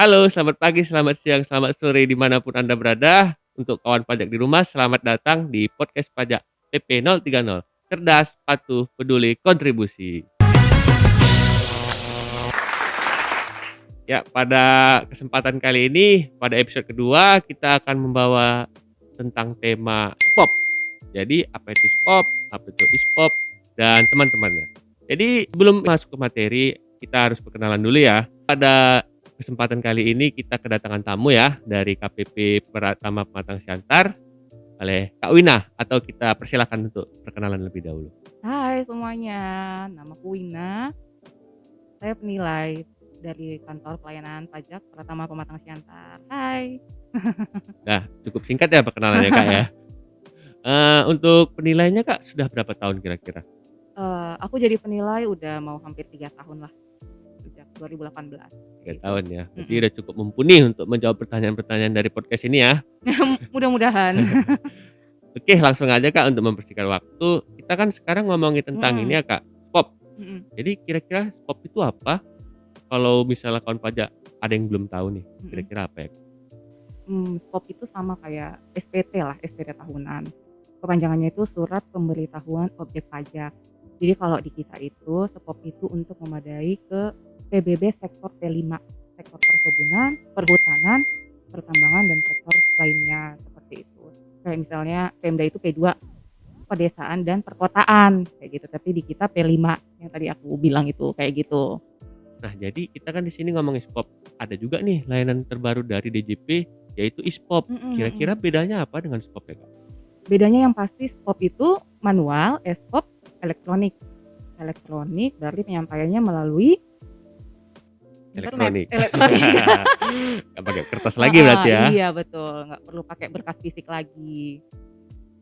Halo, selamat pagi, selamat siang, selamat sore dimanapun Anda berada. Untuk kawan pajak di rumah, selamat datang di podcast pajak PP030. Cerdas, patuh, peduli, kontribusi. Ya, pada kesempatan kali ini, pada episode kedua, kita akan membawa tentang tema SPOP. Jadi, apa itu SPOP, apa itu ISPOP, dan teman-temannya. Jadi, sebelum masuk ke materi, kita harus perkenalan dulu ya. Pada kesempatan kali ini kita kedatangan tamu ya dari KPP Pratama Pematang Siantar oleh Kak Wina, atau kita persilakan untuk perkenalan lebih dahulu. Hai semuanya, namaku Wina. Saya penilai dari Kantor Pelayanan Pajak Pratama Pematang Siantar. Hai. Nah, cukup singkat ya perkenalannya Kak ya. Untuk penilainya Kak sudah berapa tahun kira-kira? Aku jadi penilai udah mau hampir 3 tahun lah, sejak 2018 kayak 3 gitu. tahun ya. Berarti udah cukup mumpuni untuk menjawab pertanyaan-pertanyaan dari podcast ini ya. Mudah-mudahan. Oke, langsung aja Kak untuk mempersingkat waktu. Kita kan sekarang ngomongin tentang ini Mhm, ya Kak, SPOP. mhm, Jadi kira-kira SPOP itu apa? Kalau misalnya kawan pajak ada yang belum tahu nih, mhm. kira-kira apa ya? SPOP itu sama kayak SPT lah, SPT tahunan. Kepanjangannya itu Surat Pemberitahuan Objek Pajak. Jadi kalau di kita itu, SPOP itu untuk memadai ke PBB sektor P5, sektor perkebunan, perhutanan, pertambangan, dan sektor lainnya, seperti itu. Kayak misalnya Pemda itu P2, pedesaan dan perkotaan, kayak gitu. Tapi di kita P5, yang tadi aku bilang itu, kayak gitu. Nah, jadi kita kan di sini ngomongin SPOP. Ada juga nih layanan terbaru dari DJP yaitu ISPOP. Mhm, Kira-kira mhm. bedanya apa dengan SPOP ya, Kak? Bedanya yang pasti SPOP itu manual, SPOP elektronik. Elektronik berarti penyampaiannya melalui internet, Elektronik. elektronik. Nggak pakai kertas lagi Heeh, berarti ya. iya betul, nggak perlu pakai berkas fisik lagi.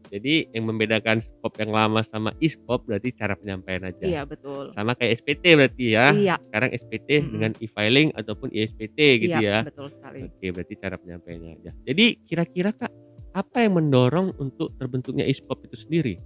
Jadi yang membedakan SPOP yang lama sama ISPOP berarti cara penyampaian aja. Iya betul. Sama kayak SPT berarti ya. Iya, Sekarang SPT dengan mhm, e-filing ataupun ISPT gitu iya ya. betul sekali. Oke, berarti cara penyampaiannya aja. Jadi kira-kira Kak, apa yang mendorong untuk terbentuknya ISPOP itu sendiri?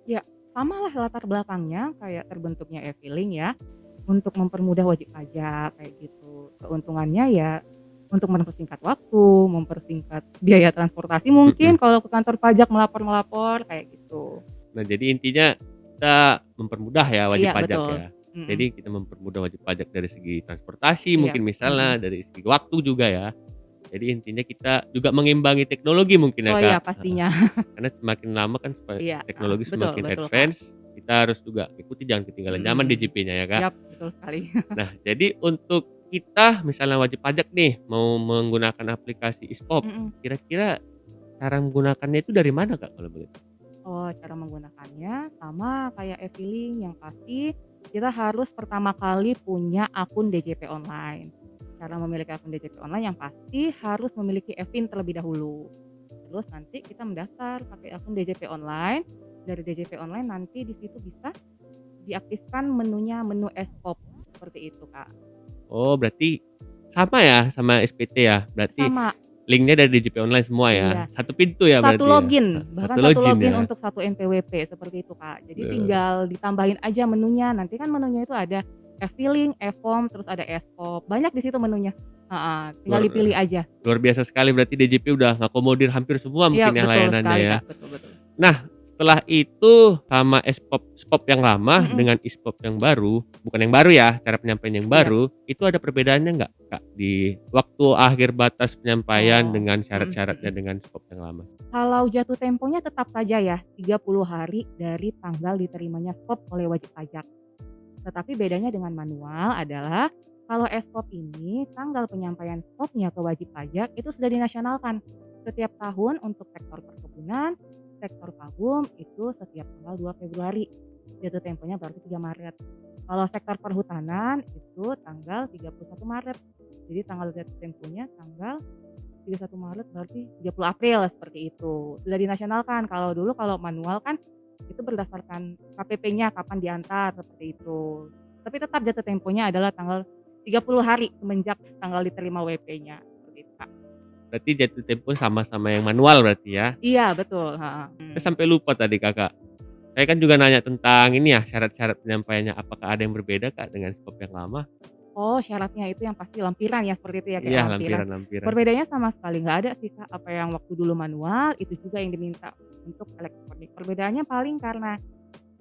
Ya, samalah latar belakangnya kayak terbentuknya e-filing ya, untuk mempermudah wajib pajak kayak gitu. Keuntungannya ya untuk mempersingkat waktu, mempersingkat biaya transportasi mungkin Mhm. kalau ke kantor pajak melapor-melapor kayak gitu. Nah, jadi intinya kita mempermudah ya wajib Iya pajak betul, ya. mhm, Jadi kita mempermudah wajib pajak dari segi transportasi iya, mungkin mhm. misalnya, dari segi waktu juga ya. Jadi intinya kita juga mengimbangi teknologi mungkin ya, Oh iya Kak, heeh. pastinya. Karena semakin lama kan Iya, heeh, teknologi betul semakin betul Kak, advance, kita harus juga ikuti jangan ketinggalan zaman mhm, DJP-nya ya, Kak. yap betul sekali. Nah, jadi untuk kita misalnya wajib pajak nih mau menggunakan aplikasi ISPOP, Mhm. kira-kira cara menggunakannya itu dari mana, Kak, kalau boleh tahu? Oh, cara menggunakannya sama kayak e-filing, yang pasti kita harus pertama kali punya akun DJP online. Cara memiliki akun DJP online yang pasti harus memiliki e-fin terlebih dahulu. Terus nanti kita mendaftar pakai akun DJP online, dari DJP online nanti di situ bisa diaktifkan menunya menu e-SPOP, seperti itu, Kak. Oh, berarti sama ya sama SPT ya? Berarti Sama, linknya dari DJP Online semua ya? iya. Satu pintu ya Satu berarti ya? login, bahkan Satu satu login login ya? untuk satu NPWP seperti itu, Kak. Jadi Eee, tinggal ditambahin aja menunya, nanti kan menunya itu ada e-filing, e-form, terus ada e-SPOP, banyak di situ menunya. Heeh, tinggal luar dipilih aja. luar biasa sekali berarti DJP udah ngakomodir hampir semua Iya mungkin ya betul layanannya sekali, ya? Kak, betul betul. Nah, setelah itu sama SPOP yang lama Mhm, dengan ISPOP yang baru, bukan yang baru ya, cara penyampaian yang iya. baru, itu ada perbedaannya nggak, Kak, di waktu akhir batas penyampaian Oh, dengan mhm syarat-syaratnya mhm. dengan SPOP yang lama? Kalau jatuh temponya tetap saja ya, 30 hari dari tanggal diterimanya SPOP oleh wajib pajak. Tetapi bedanya dengan manual adalah kalau e-SPOP ini tanggal penyampaian SPOP-nya ke wajib pajak itu sudah dinasionalkan. Setiap tahun untuk sektor perkebunan, sektor pabum itu setiap tanggal 2 Februari. Jatuh temponya berarti 3 Maret. Kalau sektor perhutanan itu tanggal 31 Maret. Jadi tanggal jatuh temponya tanggal 31 Maret berarti 30 April seperti itu. Sudah dinasionalkan. Kalau dulu kalau manual kan itu berdasarkan KPP-nya kapan diantar seperti itu. Tapi tetap jatuh temponya adalah tanggal 30 hari semenjak tanggal diterima WP-nya, seperti itu, Kak. Berarti jatuh tempo sama-sama yang manual berarti ya? Iya betul, heeh, Saya sampai lupa tadi Kakak. Saya kan juga nanya tentang ini ya, syarat-syarat penyampaiannya, apakah ada yang berbeda Kak dengan skop yang lama? Oh, syaratnya itu yang pasti lampiran ya, seperti itu ya, kayak Iya, lampiran. lampiran-lampiran. Perbedaannya sama sekali nggak ada sih, Kak, apa yang waktu dulu manual, itu juga yang diminta untuk elektronik. Perbedaannya paling karena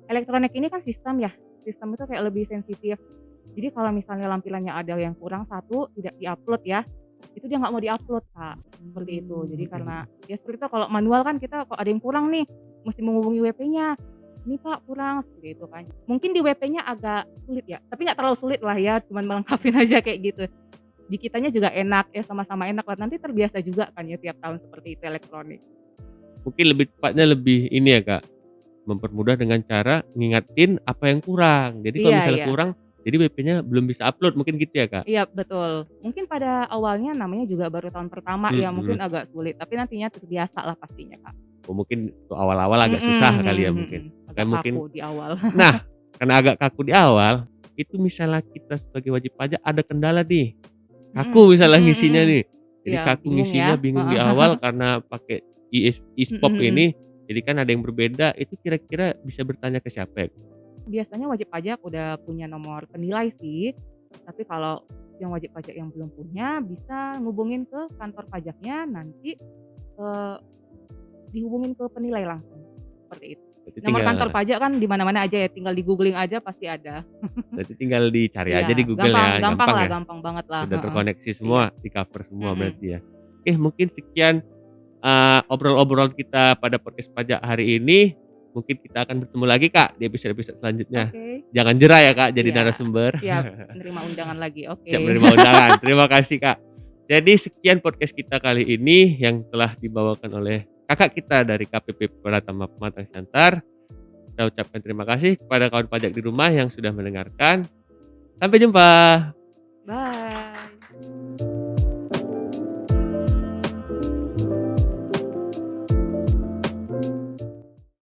elektronik ini kan sistem ya, sistem itu kayak lebih sensitif. Jadi kalau misalnya lampirannya ada yang kurang satu, tidak di-upload ya, itu dia nggak mau di-upload, Kak, seperti itu. Jadi karena ya seperti itu kalau manual kan kita kalau ada yang kurang nih, mesti menghubungi WP-nya, "Ini Pak kurang," seperti itu kan. Mungkin di WP-nya agak sulit ya, tapi nggak terlalu sulit lah ya, cuman melengkapin aja kayak gitu. Di kitanya juga enak, ya sama-sama enak lah, nanti terbiasa juga kan ya tiap tahun seperti itu elektronik. Mungkin lebih tepatnya lebih ini ya, Kak, mempermudah dengan cara ngingetin apa yang kurang. Jadi kalau Iya misalnya iya. kurang, jadi WP-nya belum bisa upload mungkin gitu ya, Kak? Iya betul. Mungkin pada awalnya namanya juga baru tahun pertama ya, mungkin Mhm. agak sulit, tapi nantinya terbiasa lah pastinya, Kak. Oh mungkin untuk awal-awal agak susah Mhm kali ya mhm mungkin. mhm. Agak Makanya mungkin kaku di awal. nah, karena agak kaku di awal, itu misalnya kita sebagai wajib pajak ada kendala nih, Mhm kaku misalnya mhm ngisinya mhm. nih. Jadi Iya kaku bingung ngisinya, ya, bingung di heeh. awal karena pakai Mhm e-Spop mhm. ini, jadi kan ada yang berbeda, itu kira-kira bisa bertanya ke siapa ya? Biasanya wajib pajak udah punya nomor penilai sih, tapi kalau yang wajib pajak yang belum punya, bisa ngubungin ke kantor pajaknya, nanti, eee, dihubungin ke penilai langsung, seperti itu. Berarti Nomor tinggal kantor pajak kan di mana-mana aja ya, tinggal di-googling aja pasti ada. berarti tinggal dicari Iya, aja di Google gampang ya, gampang gampang lah, ya? gampang banget lah, Sudah heeh. terkoneksi Iya, semua, di-cover semua mhm. berarti ya. Oke, mungkin sekian, obrol-obrolan kita pada podcast pajak hari ini. Mungkin kita akan bertemu lagi, Kak, di episode-episode selanjutnya. Oke, Jangan jera ya, Kak, jadi iya, narasumber. siap, menerima undangan lagi, Siap oke. menerima undangan. Terima kasih, Kak. Jadi sekian podcast kita kali ini yang telah dibawakan oleh kakak kita dari KPP Pratama Pematang Siantar. Kita ucapkan terima kasih kepada kawan pajak di rumah yang sudah mendengarkan. Sampai jumpa.